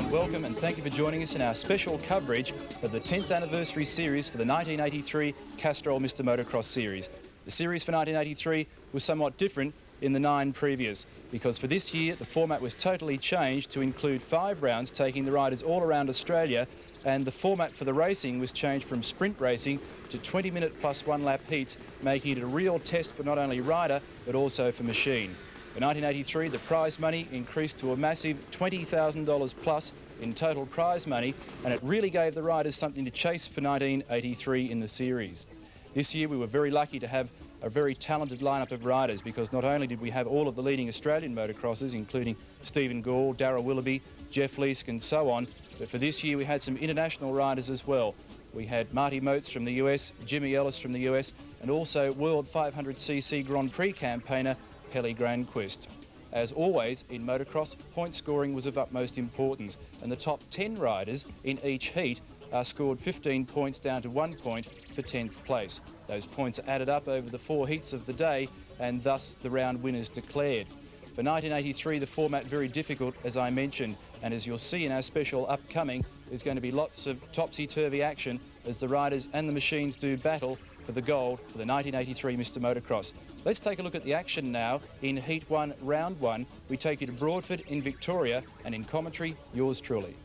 Welcome and thank you for joining us in our special coverage of the 10th anniversary series for the 1983 Castrol Mr Motocross series. The series for 1983 was somewhat different in the 9 previous, because for this year the format was totally changed to include 5 rounds taking the riders all around Australia, and the format for the racing was changed from sprint racing to 20-minute plus 1 lap heats, making it a real test for not only rider but also for machine. For 1983, the prize money increased to a massive $20,000 plus in total prize money, and it really gave the riders something to chase for 1983 in the series. This year we were very lucky to have a very talented lineup of riders, because not only did we have all of the leading Australian motocrossers, including Stephen Gall, Darryl Willoughby, Jeff Leisk and so on, but for this year we had some international riders as well. We had Marty Moates from the US, Jimmy Ellis from the US, and also World 500cc Grand Prix campaigner Pelly Granquist. As always, in motocross, point scoring was of utmost importance, and the top 10 riders in each heat scored 15 points down to 1 point for 10th place. Those points are added up over the 4 heats of the day, and thus the round winners declared. For 1983, the format very difficult, as I mentioned, and as you'll see in our special upcoming, there's going to be lots of topsy-turvy action as the riders and the machines do battle for the gold for the 1983 Mr Motocross. Let's take a look at the action now in Heat 1, Round 1. We take you to Broadford in Victoria, and in commentary, yours truly.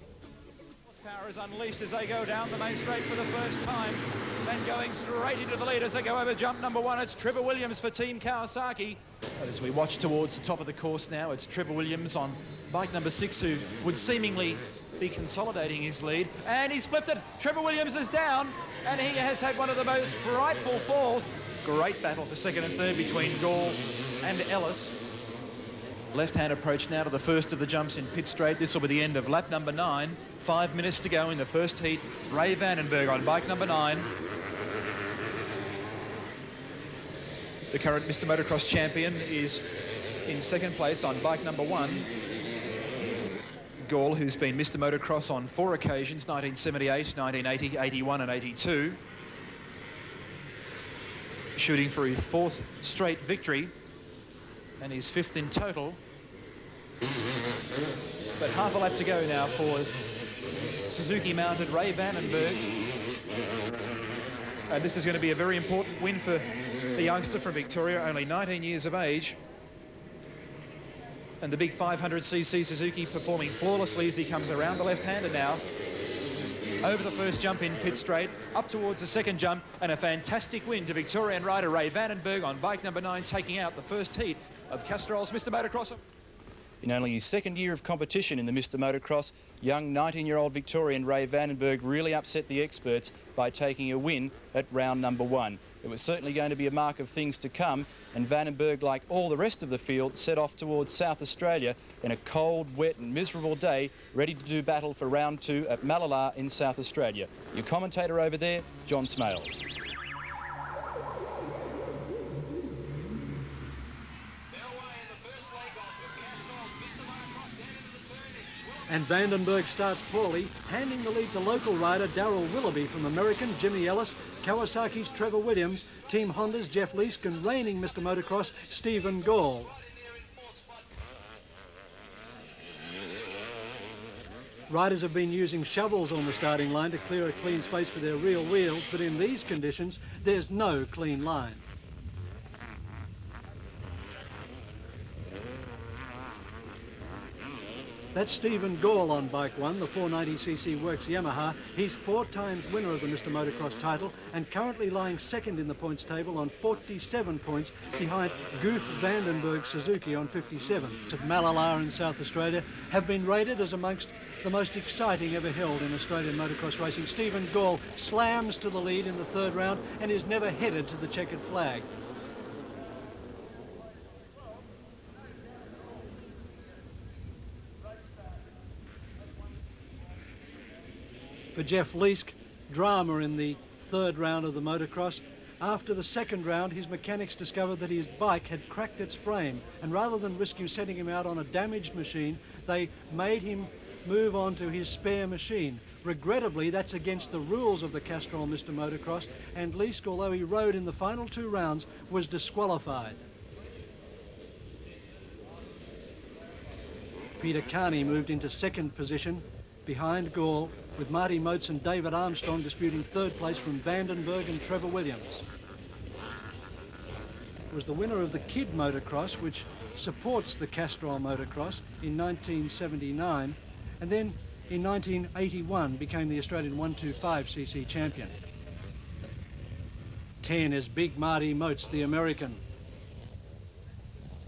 Horsepower is unleashed as they go down the main straight for the first time. Then going straight into the lead as they go over jump number 1. It's Trevor Williams for Team Kawasaki. But as we watch towards the top of the course now, it's Trevor Williams on bike number 6, who would seemingly be consolidating his lead, and he's flipped it. Trevor Williams is down, and he has had one of the most frightful falls. Great battle for second and third between Gall and Ellis. Left-hand approach now to the first of the jumps in pit straight. This will be the end of lap number 9. 5 minutes to go in the first heat. Ray Vandenberg on bike number 9. The current Mr Motocross champion is in second place on bike number 1. Gall, who's been Mr Motocross on 4 occasions, 1978, 1980, 81 and 82. Shooting for his 4th straight victory and his 5th in total. But half a lap to go now for Suzuki-mounted Ray Vandenberg. And this is going to be a very important win for the youngster from Victoria, only 19 years of age. And the big 500cc Suzuki performing flawlessly as he comes around the left-hander now. Over the first jump in pit straight, up towards the second jump, and a fantastic win to Victorian rider Ray Vandenberg on bike number 9, taking out the first heat of Castrol's Mr Motocross. In only his 2nd year of competition in the Mr Motocross, young 19-year-old Victorian Ray Vandenberg really upset the experts by taking a win at round number 1. It was certainly going to be a mark of things to come, and Vandenberg, like all the rest of the field, set off towards South Australia in a cold, wet and miserable day, ready to do battle for round 2 at Malala in South Australia. Your commentator over there, John Smales. And Vandenberg starts poorly, handing the lead to local rider Darryl Willoughby from American Jimmy Ellis, Kawasaki's Trevor Williams, Team Honda's Jeff Leisk, and reigning Mr. Motocross Stephen Gall. Riders have been using shovels on the starting line to clear a clean space for their real wheels, but in these conditions, there's no clean line. That's Stephen Gall on bike one, the 490cc Works Yamaha. He's 4 times winner of the Mr. Motocross title and currently lying second in the points table on 47 points behind Goof Vandenberg Suzuki on 57. At Malala in South Australia have been rated as amongst the most exciting ever held in Australian motocross racing. Stephen Gall slams to the lead in the 3rd round and is never headed to the checkered flag. For Jeff Leisk, drama in the 3rd round of the motocross. After the 2nd round, his mechanics discovered that his bike had cracked its frame, and rather than risking setting him out on a damaged machine, they made him move on to his spare machine. Regrettably, that's against the rules of the Castrol Mr. Motocross, and Leisk, although he rode in the final 2 rounds, was disqualified. Peter Carney moved into 2nd position behind Gall, with Marty Moates and David Armstrong disputing 3rd place from Vandenberg and Trevor Williams. It was the winner of the Kid Motocross, which supports the Castrol Motocross, in 1979, and then in 1981 became the Australian 125cc champion. 10 is Big Marty Moates, the American.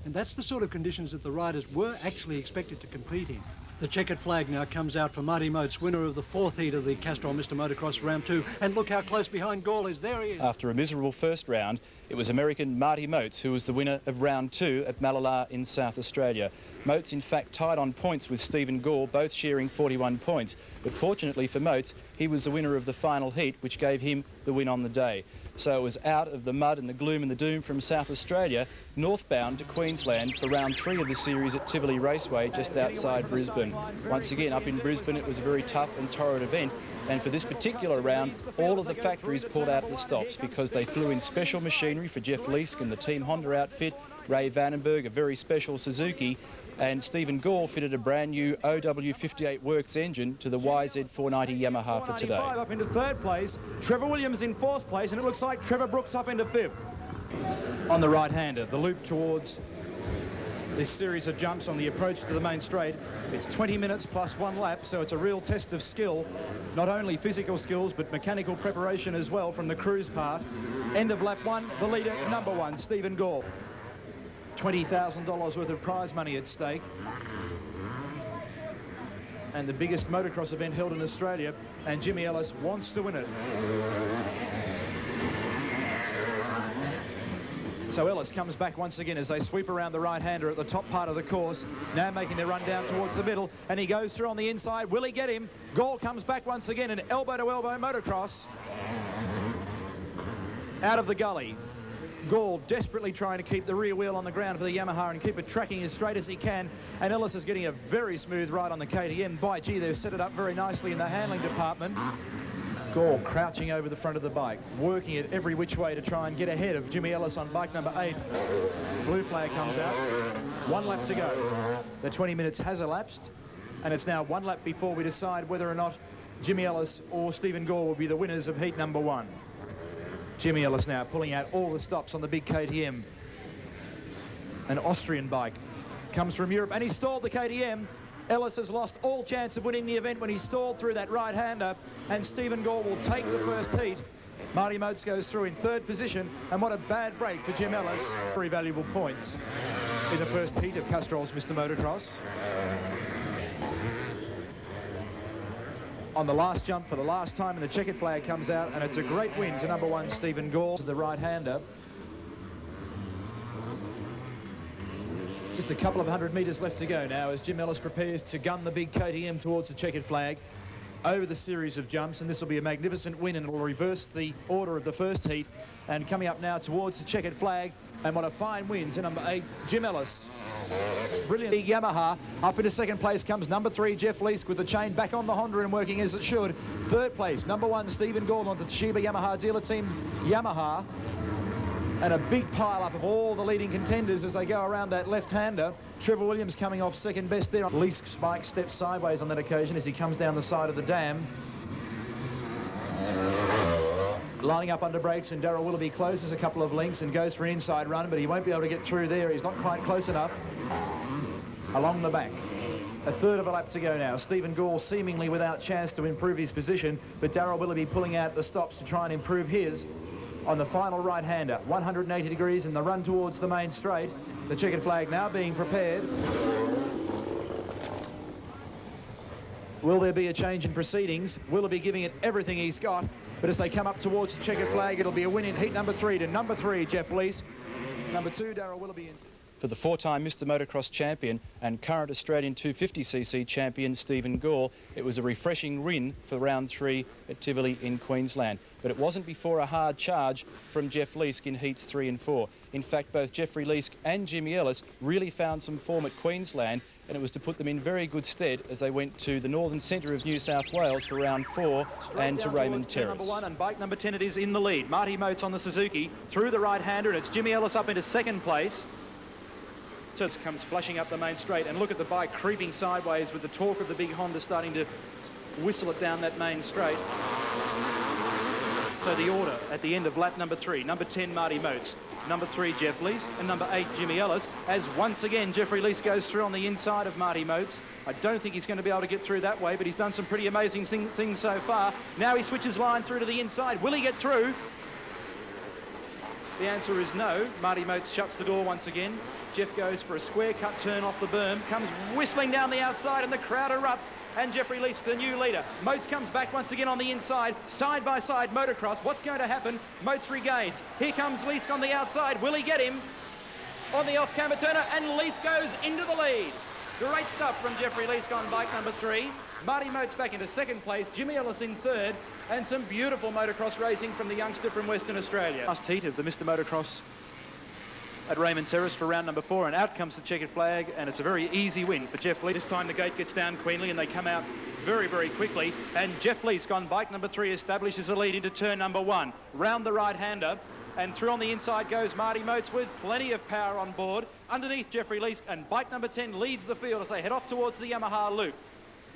And that's the sort of conditions that the riders were actually expected to compete in. The checkered flag now comes out for Marty Moates, winner of the 4th heat of the Castrol Mr. Motocross round 2. And look how close behind Gall is. There he is. After a miserable 1st round, it was American Marty Moates who was the winner of round 2 at Malala in South Australia. Moates, in fact, tied on points with Stephen Gall, both sharing 41 points. But fortunately for Moates, he was the winner of the final heat, which gave him the win on the day. So it was out of the mud and the gloom and the doom from South Australia, northbound to Queensland for round 3 of the series at Tivoli Raceway, just outside Brisbane. Once again, up in Brisbane, it was a very tough and torrid event. And for this particular round, all of the factories pulled out at the stops because they flew in special machinery for Jeff Leisk and the Team Honda outfit, Ray Vandenberg, a very special Suzuki, and Stephen Gall fitted a brand new OW58 Works engine to the YZ490 Yamaha for today. Up into 3rd place, Trevor Williams in 4th place, and it looks like Trevor Brooks up into 5th. On the right-hander, the loop towards this series of jumps on the approach to the main straight. It's 20 minutes plus 1 lap, so it's a real test of skill, not only physical skills but mechanical preparation as well from the crew's part. End of lap 1, the leader, number 1, Stephen Gall. $20,000 worth of prize money at stake, and the biggest motocross event held in Australia, and Jimmy Ellis wants to win it. So Ellis comes back once again as they sweep around the right-hander at the top part of the course, now making their run down towards the middle, and he goes through on the inside. Will he get him? Gall comes back once again, an elbow-to-elbow motocross out of the gully. Gall desperately trying to keep the rear wheel on the ground for the Yamaha and keep it tracking as straight as he can. And Ellis is getting a very smooth ride on the KTM. By gee, they've set it up very nicely in the handling department. Gall crouching over the front of the bike, working it every which way to try and get ahead of Jimmy Ellis on bike number 8. Blue flag comes out. 1 lap to go. The 20 minutes has elapsed, and it's now 1 lap before we decide whether or not Jimmy Ellis or Stephen Gall will be the winners of heat number 1. Jimmy Ellis now pulling out all the stops on the big KTM. An Austrian bike. Comes from Europe, and he stalled the KTM. Ellis has lost all chance of winning the event when he stalled through that right-hander, and Stephen Gall will take the 1st heat. Marty Moates goes through in 3rd position, and what a bad break for Jim Ellis. Very valuable points in the 1st heat of Castrol's Mr. Motocross. On the last jump for the last time, and the checkered flag comes out, and it's a great win to number 1 Stephen Gall, to the right-hander. Just a couple of 100 metres left to go now as Jim Ellis prepares to gun the big KTM towards the checkered flag over the series of jumps, and this will be a magnificent win, and it will reverse the order of the 1st heat. And coming up now towards the checkered flag, And what a fine wins in number 8, Jim Ellis. Brilliant Yamaha. Up into second place comes number 3, Jeff Leisk, with the chain back on the Honda and working as it should. Third place, number 1, Stephen Gall on the Toshiba Yamaha dealer team Yamaha. And a big pile-up of all the leading contenders as they go around that left-hander. Trevor Williams coming off second best there. Leisk's bike steps sideways on that occasion as he comes down the side of the dam. Lining up under brakes, and Darryl Willoughby closes a couple of lengths and goes for an inside run, but he won't be able to get through there. He's not quite close enough. Along the back. A third of a lap to go now. Stephen Gall seemingly without chance to improve his position, but Darryl Willoughby pulling out the stops to try and improve his on the final right-hander. 180 degrees in the run towards the main straight. The checkered flag now being prepared. Will there be a change in proceedings? Willoughby giving it everything he's got, but as they come up towards the checkered flag, it'll be a win in heat number 3 to number 3, Jeff Leisk. Number 2, Darryl Willoughby. For the 4-time Mr Motocross champion and current Australian 250cc champion Stephen Gall, it was a refreshing win for round 3 at Tivoli in Queensland. But it wasn't before a hard charge from Jeff Leisk in heats 3 and 4. In fact, both Jeffrey Leisk and Jimmy Ellis really found some form at Queensland, and it was to put them in very good stead as they went to the northern centre of New South Wales for round 4 and to Raymond Terrace. Number 1 and bike number 10 it is in the lead. Marty Moates on the Suzuki through the right-hander, and it's Jimmy Ellis up into second place. So it comes flashing up the main straight, and look at the bike creeping sideways with the torque of the big Honda starting to whistle it down that main straight. So the order at the end of lap number 3, number 10 Marty Moates, number 3 Jeff Leisk, and number 8 Jimmy Ellis, as once again Jeffrey Leisk goes through on the inside of Marty Moates. I don't think he's going to be able to get through that way, but he's done some pretty amazing things so far. Now he switches line through to the inside. Will he get through? The answer is no. Marty Moates shuts the door once again. Jeff goes for a square cut turn off the berm, comes whistling down the outside, and the crowd erupts, and Jeffrey Leisk, the new leader. Moates comes back once again on the inside, side by side motocross. What's going to happen? Moates regains. Here comes Leisk on the outside. Will he get him? On the off-camber turner, and Leisk goes into the lead. Great stuff from Jeffrey Leisk on bike number 3. Marty Moates back into second place, Jimmy Ellis in third, and some beautiful motocross racing from the youngster from Western Australia. Last heat of the Mr Motocross at Raymond Terrace for round number 4, and out comes the checkered flag, and it's a very easy win for Jeff Leisk. This time the gate gets down cleanly and they come out very, very quickly, and Jeff Leisk on bike number 3 establishes a lead into turn number 1. Round the right-hander, and through on the inside goes Marty Moates with plenty of power on board. Underneath Jeffrey Leisk, and bike number 10 leads the field as they head off towards the Yamaha loop.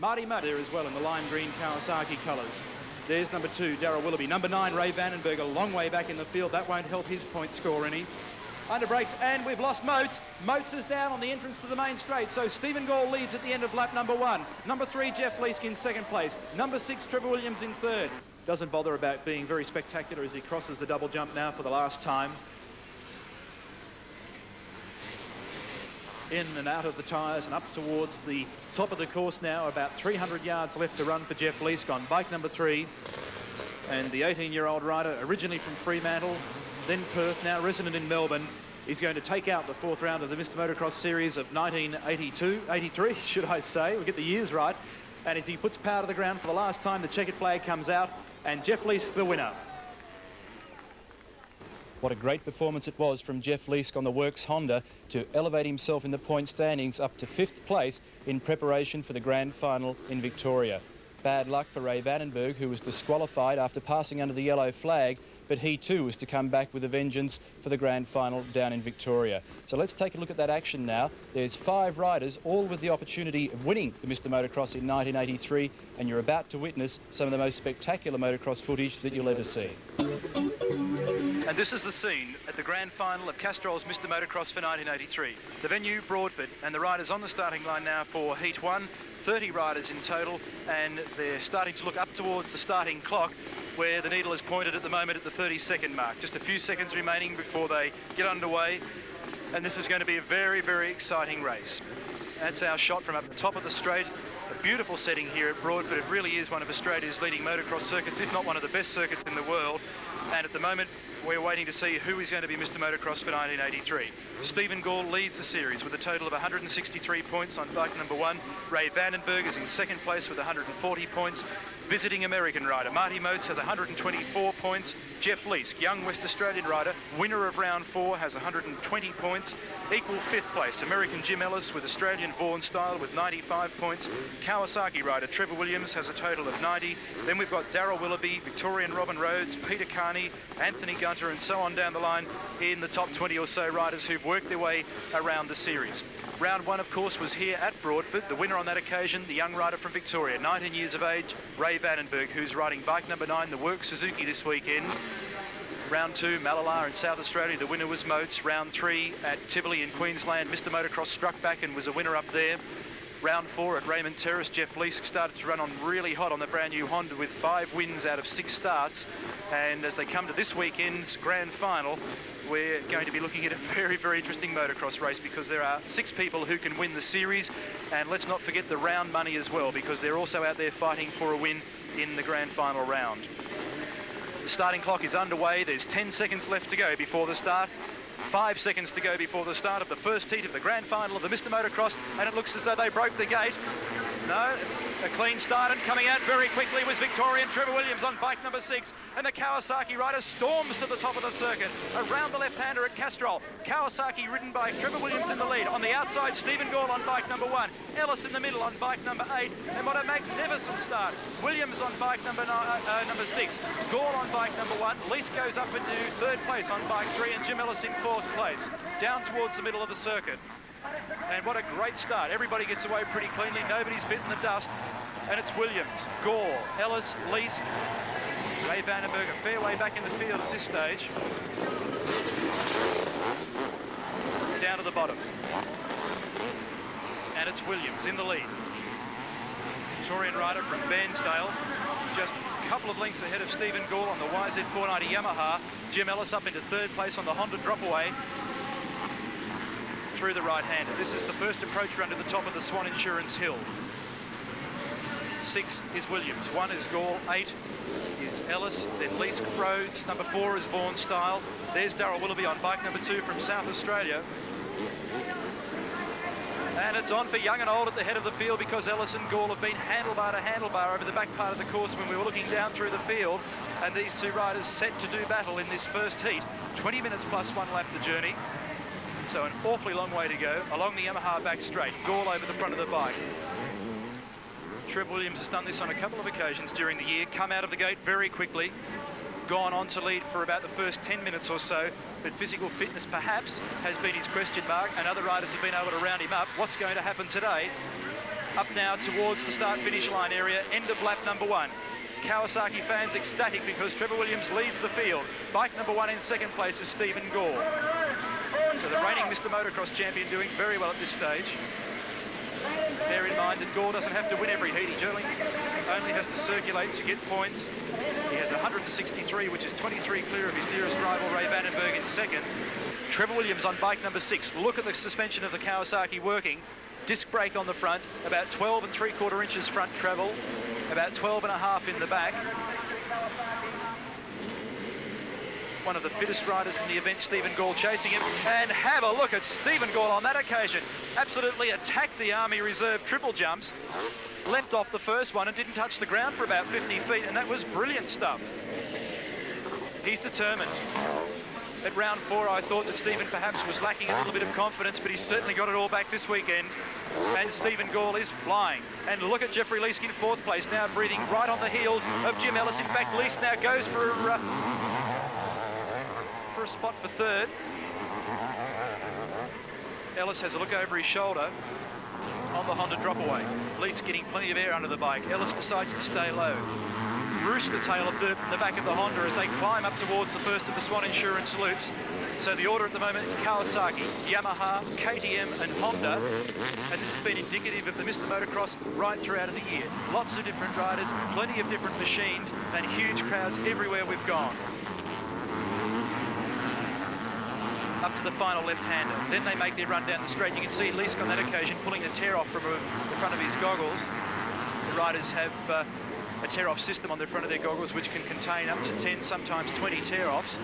Marty Moates there as well in the lime green Kawasaki colours. There's number 2, Darryl Willoughby. Number 9, Ray Vandenberg, a long way back in the field. That won't help his point score any. Under brakes, and we've lost Moates. Moates is down on the entrance to the main straight, so Stephen Gall leads at the end of lap number 1. Number 3, Jeff Leisk in second place. Number 6, Trevor Williams in third. Doesn't bother about being very spectacular as he crosses the double jump now for the last time. In and out of the tyres and up towards the top of the course now. About 300 yards left to run for Jeff Leisk on bike number 3. And the 18-year-old rider, originally from Fremantle, then Perth, now resident in Melbourne, is going to take out the 4th round of the Mr Motocross Series of 1983, should I say. We'll get the years right. And as he puts power to the ground for the last time, the checkered flag comes out, and Jeff Leisk the winner. What a great performance it was from Jeff Leisk on the Works Honda to elevate himself in the point standings up to 5th place in preparation for the grand final in Victoria. Bad luck for Ray Vandenberg, who was disqualified after passing under the yellow flag, but he too was to come back with a vengeance for the grand final down in Victoria. So let's take a look at that action now. There's 5 riders, all with the opportunity of winning the Mr Motocross in 1983, and you're about to witness some of the most spectacular motocross footage that you'll ever see. And this is the scene at the grand final of Castrol's Mr Motocross for 1983. The venue, Broadford, and the riders on the starting line now for Heat 1. 30 riders in total, and they're starting to look up towards the starting clock, where the needle is pointed at the moment at the 30-second mark. Just a few seconds remaining before they get underway, and this is going to be a very, very exciting race. That's our shot from up the top of the straight. A beautiful setting here at Broadford. It really is one of Australia's leading motocross circuits, if not one of the best circuits in the world. And at the moment, we're waiting to see who is going to be Mr Motocross for 1983. Stephen Gall leads the series with a total of 163 points on bike number 1. Ray Vandenberg is in second place with 140 points. visiting American rider. Marty Moates has 124 points. Jeff Leisk, young West Australian rider, winner of round 4, has 120 points. Equal 5th place, American Jim Ellis with Australian Vaughan Style with 95 points. Kawasaki rider Trevor Williams has a total of 90. Then we've got Darryl Willoughby, Victorian Robin Rhodes, Peter Carney, Anthony Gunter, and so on down the line in the top 20 or so riders who've worked their way around the series. Round 1, of course, was here at Broadford. The winner on that occasion, the young rider from Victoria, 19 years of age, Ray Vandenberg, who's riding bike number 9, the Work Suzuki this weekend. Round 2, Malala in South Australia, the winner was Moates. Round 3 at Tivoli in Queensland, Mr Motocross struck back and was a winner up there. Round 4 at Raymond Terrace, Jeff Leisk started to run on really hot on the brand new Honda with 5 wins out of 6 starts. And as they come to this weekend's grand final, we're going to be looking at a very, very interesting motocross race because there are 6 people who can win the series. And let's not forget the round money as well, because they're also out there fighting for a win in the grand final round. The starting clock is underway. There's 10 seconds left to go before the start. 5 seconds to go before the start of the first heat of the grand final of the Mr Motocross, and it looks as though they broke the gate. No, a clean start, and coming out very quickly was Victorian Trevor Williams on bike number 6, and the Kawasaki rider storms to the top of the circuit around the left-hander at Castrol. Kawasaki ridden by Trevor Williams in the lead. On the outside, Stephen Gall on bike number 1, Ellis in the middle on bike number 8, and what a magnificent start. Williams on bike number 6, Gall on bike number 1, Leisk goes up into 3rd place on bike 3, and Jim Ellis in 4th place, down towards the middle of the circuit. And what a great start. Everybody gets away pretty cleanly. Nobody's bitten the dust. And it's Williams, Gall, Ellis, Leisk, Ray Vandenberg, a fair way back in the field at this stage. Down to the bottom. And it's Williams in the lead. Victorian rider from Bairnsdale, just a couple of lengths ahead of Stephen Gall on the YZ490 Yamaha. Jim Ellis up into 3rd place on the Honda drop-away through the right-hander. This is the first approach run to the top of the Swan Insurance Hill. 6 is Williams, 1 is Gall, 8 is Ellis, then Leisk, Rhodes, number 4 is Vaughan Style. There's Darryl Willoughby on bike number 2 from South Australia. And it's on for young and old at the head of the field, because Ellis and Gall have been handlebar to handlebar over the back part of the course when we were looking down through the field. And these 2 riders set to do battle in this first heat. 20 minutes plus 1 lap the journey. So an awfully long way to go along the Yamaha back straight. Gall over the front of the bike. Trev Williams has done this on a couple of occasions during the year, come out of the gate very quickly, gone on to lead for about the first 10 minutes or so, but physical fitness perhaps has been his question mark, and other riders have been able to round him up. What's going to happen today? Up now towards the start-finish line area, end of lap number 1. Kawasaki fans ecstatic because Trevor Williams leads the field. Bike number 1 in 2nd place is Stephen Gall. So the reigning Mr Motocross champion doing very well at this stage. Bear in mind that Gall doesn't have to win every heat. He only has to circulate to get points. He has 163, which is 23 clear of his nearest rival, Ray Vandenberg, in 2nd. Trevor Williams on bike number 6. Look at the suspension of the Kawasaki working. Disc brake on the front, about 12 3/4 inches front travel, about 12.5 in the back. One of the fittest riders in the event, Stephen Gall, chasing him. And have a look at Stephen Gall on that occasion. Absolutely attacked the Army Reserve triple jumps. Leapt off the first one and didn't touch the ground for about 50 feet, and that was brilliant stuff. He's determined. At round 4, I thought that Stephen perhaps was lacking a little bit of confidence, but he's certainly got it all back this weekend. And Stephen Gall is flying. And look at Jeffrey Leisk in 4th place, now breathing right on the heels of Jim Ellis. In fact, Leisk now goes for a spot for 3rd. Ellis has a look over his shoulder on the Honda drop-away. Leisk getting plenty of air under the bike. Ellis decides to stay low. Roost the tail of dirt from the back of the Honda as they climb up towards the first of the Swan Insurance loops. So the order at the moment, Kawasaki, Yamaha, KTM and Honda. And this has been indicative of the Mr Motocross right throughout of the year. Lots of different riders, plenty of different machines, and huge crowds everywhere we've gone. Up to the final left-hander. Then they make their run down the straight. You can see Leisk on that occasion pulling the tear off from the front of his goggles. The riders have a tear-off system on the front of their goggles which can contain up to 10, sometimes 20 tear-offs.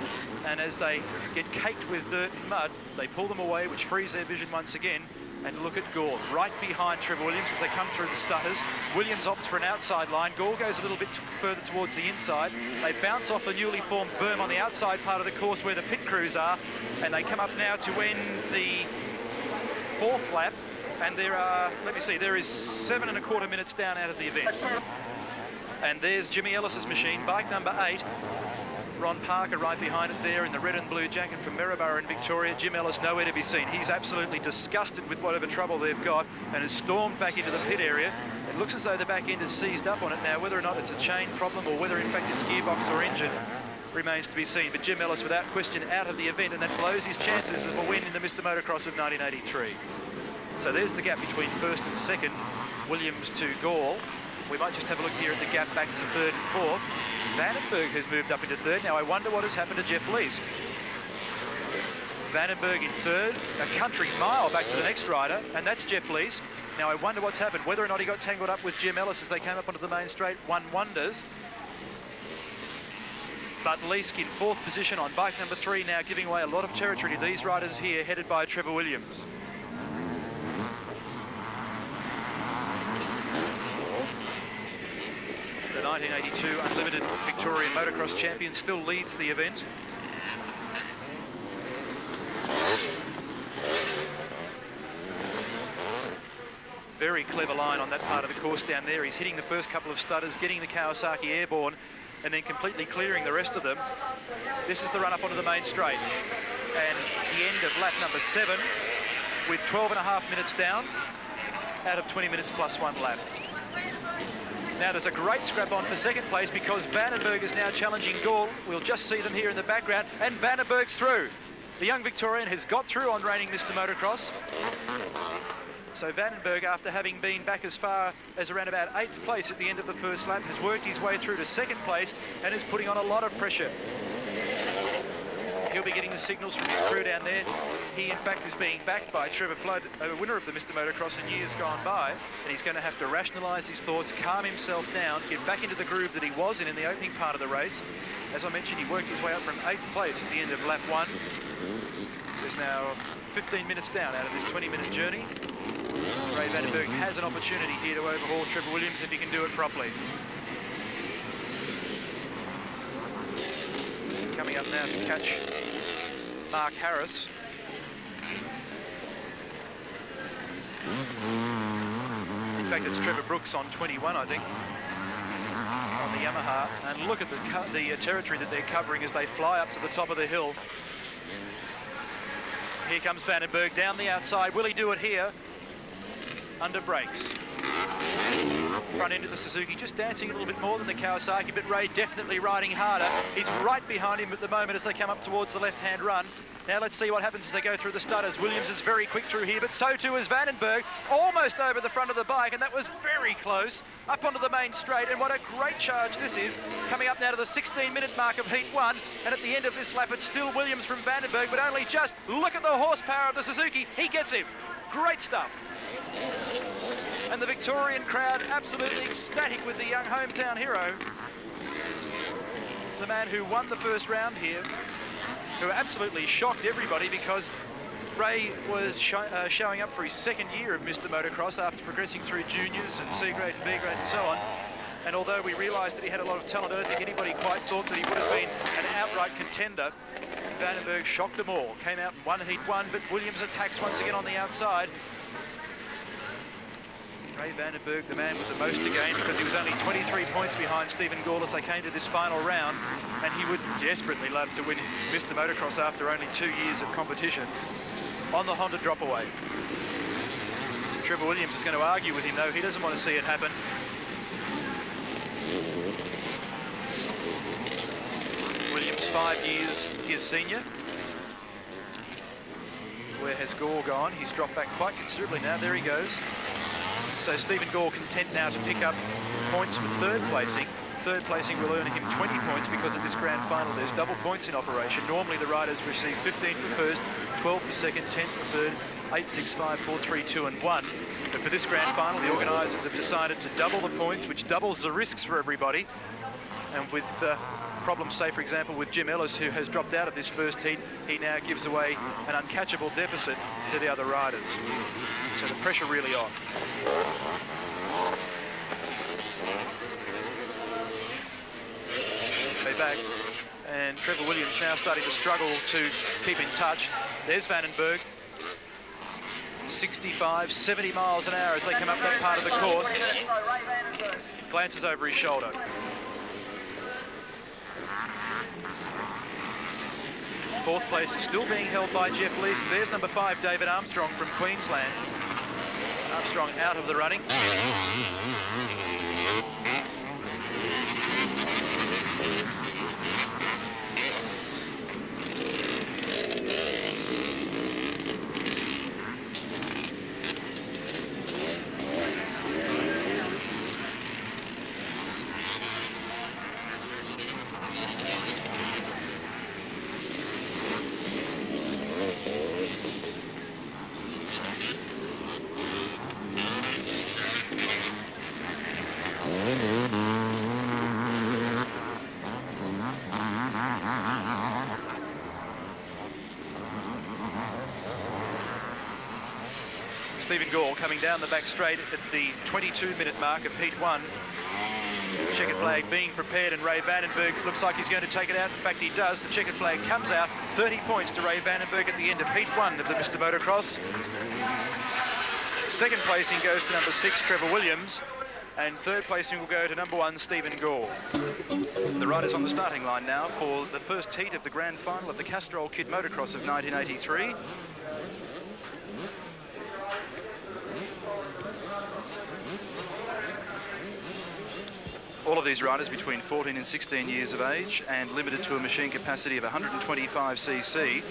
And as they get caked with dirt and mud, they pull them away, which frees their vision once again. And look at Gall right behind Trevor Williams as they come through the stutters. Williams opts for an outside line. Gall goes a little bit further towards the inside. They bounce off the newly formed berm on the outside part of the course where the pit crews are. And they come up now to win the 4th lap. And there are, let me see, there is 7 1/4 minutes down out of the event. And there's Jimmy Ellis's machine, bike number 8. Ron Parker right behind it there in the red and blue jacket from Maryborough in Victoria. Jim Ellis nowhere to be seen. He's absolutely disgusted with whatever trouble they've got and has stormed back into the pit area. It looks as though the back end is seized up on it now. Whether or not it's a chain problem or whether in fact it's gearbox or engine remains to be seen. But Jim Ellis without question out of the event, and that blows his chances of a win in the Mr Motocross of 1983. So there's the gap between 1st and 2nd, Williams to Gall. We might just have a look here at the gap back to 3rd and 4th. Vandenberg has moved up into 3rd. Now I wonder what has happened to Jeff Leisk. Vandenberg in 3rd, a country mile back to the next rider, and that's Jeff Leisk. Now I wonder what's happened, whether or not he got tangled up with Jim Ellis as they came up onto the main straight, one wonders. But Leisk in 4th position on bike number 3, now giving away a lot of territory to these riders here, headed by Trevor Williams. The 1982 Unlimited Victorian Motocross champion still leads the event. Very clever line on that part of the course down there. He's hitting the first couple of stutters, getting the Kawasaki airborne, and then completely clearing the rest of them. This is the run up onto the main straight. And the end of lap number 7 with 12 1/2 minutes down out of 20 minutes plus 1 lap. Now there's a great scrap on for 2nd place because Vandenberg is now challenging Gall. We'll just see them here in the background, and Vandenberg's through. The young Victorian has got through on reigning Mr Motocross. So Vandenberg, after having been back as far as around about 8th place at the end of the 1st lap, has worked his way through to 2nd place and is putting on a lot of pressure. He'll be getting the signals from his crew down there. He, in fact, is being backed by Trevor Flood, a winner of the Mr Motocross in years gone by, and he's going to have to rationalise his thoughts, calm himself down, get back into the groove that he was in the opening part of the race. As I mentioned, he worked his way up from 8th place at the end of lap 1. There's now 15 minutes down out of this 20-minute journey. Ray Vandenberg has an opportunity here to overhaul Trevor Williams if he can do it properly. Coming up now to catch Mark Harris. In fact, it's Trevor Brooks on 21, I think, on the Yamaha. And look at the territory that they're covering as they fly up to the top of the hill. Here comes Vandenberg down the outside. Will he do it here? Under brakes. Front end of the Suzuki, just dancing a little bit more than the Kawasaki, but Ray definitely riding harder. He's right behind him at the moment as they come up towards the left-hand run. Now let's see what happens as they go through the stutters. Williams is very quick through here, but so too is Vandenberg, almost over the front of the bike, and that was very close, up onto the main straight. And what a great charge this is, coming up now to the 16-minute mark of Heat 1, and at the end of this lap, it's still Williams from Vandenberg, but only just. Look at the horsepower of the Suzuki. He gets him. Great stuff. And the Victorian crowd absolutely ecstatic with the young hometown hero. The man who won the 1st round here, who absolutely shocked everybody because Ray was showing up for his 2nd year of Mr Motocross after progressing through juniors and C grade and B grade and so on. And although we realised that he had a lot of talent, I don't think anybody quite thought that he would have been an outright contender. Vandenberg shocked them all, came out and won Heat 1, but Williams attacks once again on the outside. Ray Vandenberg, the man with the most to gain, because he was only 23 points behind Stephen Gall as they came to this final round, and he would desperately love to win Mr Motocross after only 2 years of competition. On the Honda drop away. Trevor Williams is going to argue with him, though. He doesn't want to see it happen. Williams, 5 years his senior. Where has Gall gone? He's dropped back quite considerably now. There he goes. So Stephen Gall content now to pick up points for 3rd placing. 3rd placing will earn him 20 points because of this grand final. There's double points in operation. Normally the riders receive 15 for 1st, 12 for 2nd, 10 for 3rd, 8, 6, 5, 4, 3, 2 and 1. But for this grand final, the organisers have decided to double the points, which doubles the risks for everybody. And with problem, say, for example, with Jim Ellis, who has dropped out of this first heat. He now gives away an uncatchable deficit to the other riders. So the pressure really on. Way back. And Trevor Williams now starting to struggle to keep in touch. There's Vandenberg. 65, 70 miles an hour as they come up that part of the course. Glances over his shoulder. Fourth place is still being held by Jeff Leisk. There's number 5, David Armstrong from Queensland. Armstrong out of the running. Stephen Gall coming down the back straight at the 22-minute mark of Heat 1. Checkered flag being prepared, and Ray Vandenberg looks like he's going to take it out. In fact, he does. The checkered flag comes out. 30 points to Ray Vandenberg at the end of Heat 1 of the Mr. Motocross. Second placing goes to number 6, Trevor Williams. And third placing will go to number 1, Stephen Gall. The riders on the starting line now for the first heat of the grand final of the Castrol Kid Motocross of 1983. All of these riders between 14 and 16 years of age and limited to a machine capacity of 125cc.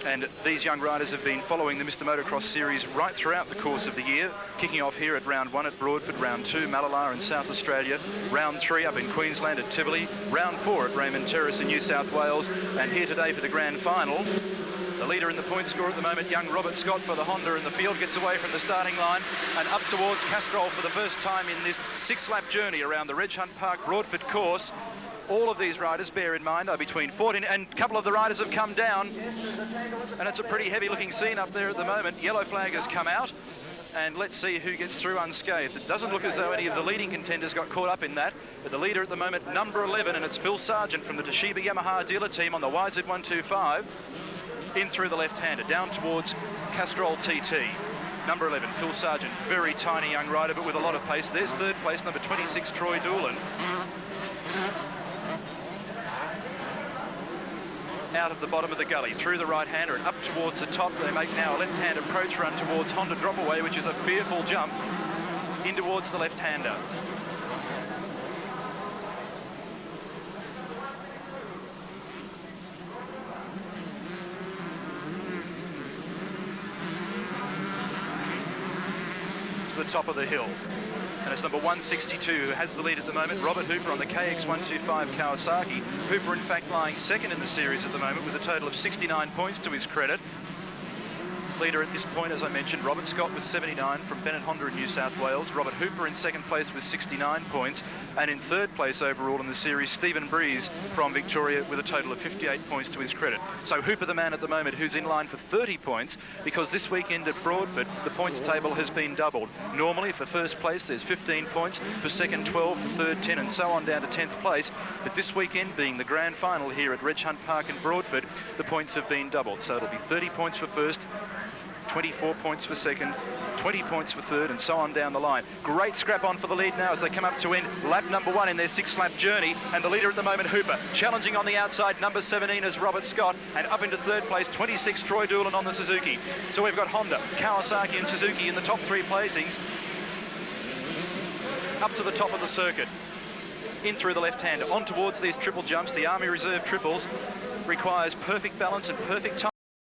And these young riders have been following the Mr. Motocross series right throughout the course of the year, kicking off here at round 1 at Broadford, round 2 Malala in South Australia, round 3 up in Queensland at Tivoli, round 4 at Raymond Terrace in New South Wales, and here today for the grand final. The leader in the point score at the moment, young Robert Scott for the Honda in the field, gets away from the starting line and up towards Castrol for the first time in this 6-lap journey around the Reg Hunt Park Broadford course. All of these riders, bear in mind, are between 14 and a couple of the riders have come down, and it's a pretty heavy looking scene up there at the moment. Yellow flag has come out, and let's see who gets through unscathed. It doesn't look as though any of the leading contenders got caught up in that, but the leader at the moment, number 11, and it's Phil Sargent from the Toshiba Yamaha dealer team on the YZ125, in through the left-hander, down towards Castrol TT. Number 11, Phil Sargent, very tiny young rider, but with a lot of pace. There's third place, number 26, Troy Doolan. Out of the bottom of the gully, through the right-hander and up towards the top. They make now a left-hand approach run towards Honda Drop-Away, which is a fearful jump in towards the left-hander. To the top of the hill. And it's number 162 who has the lead at the moment, Robert Hooper on the KX125 Kawasaki. Hooper, in fact, lying second in the series at the moment with a total of 69 points to his credit. Leader at this point, as I mentioned, Robert Scott with 79 from Bennett Honda in New South Wales. Robert Hooper in second place with 69 points. And in third place overall in the series, Stephen Breeze from Victoria with a total of 58 points to his credit. So Hooper, the man at the moment, who's in line for 30 points, because this weekend at Broadford, the points table has been doubled. Normally, for first place, there's 15 points, for second 12, for third 10, and so on down to 10th place. But this weekend, being the grand final here at Reg Hunt Park in Broadford, the points have been doubled. So it'll be 30 points for first, 24 points for second, 20 points for third, and so on down the line. Great scrap on for the lead now as they come up to end lap number 1 in their 6-lap journey. And the leader at the moment, Hooper, challenging on the outside. Number 17 is Robert Scott, and up into third place, 26, Troy Doolan on the Suzuki. So we've got Honda, Kawasaki and Suzuki in the top 3 placings. Up to the top of the circuit. In through the left-hander, on towards these triple jumps. The Army Reserve triples requires perfect balance and perfect time.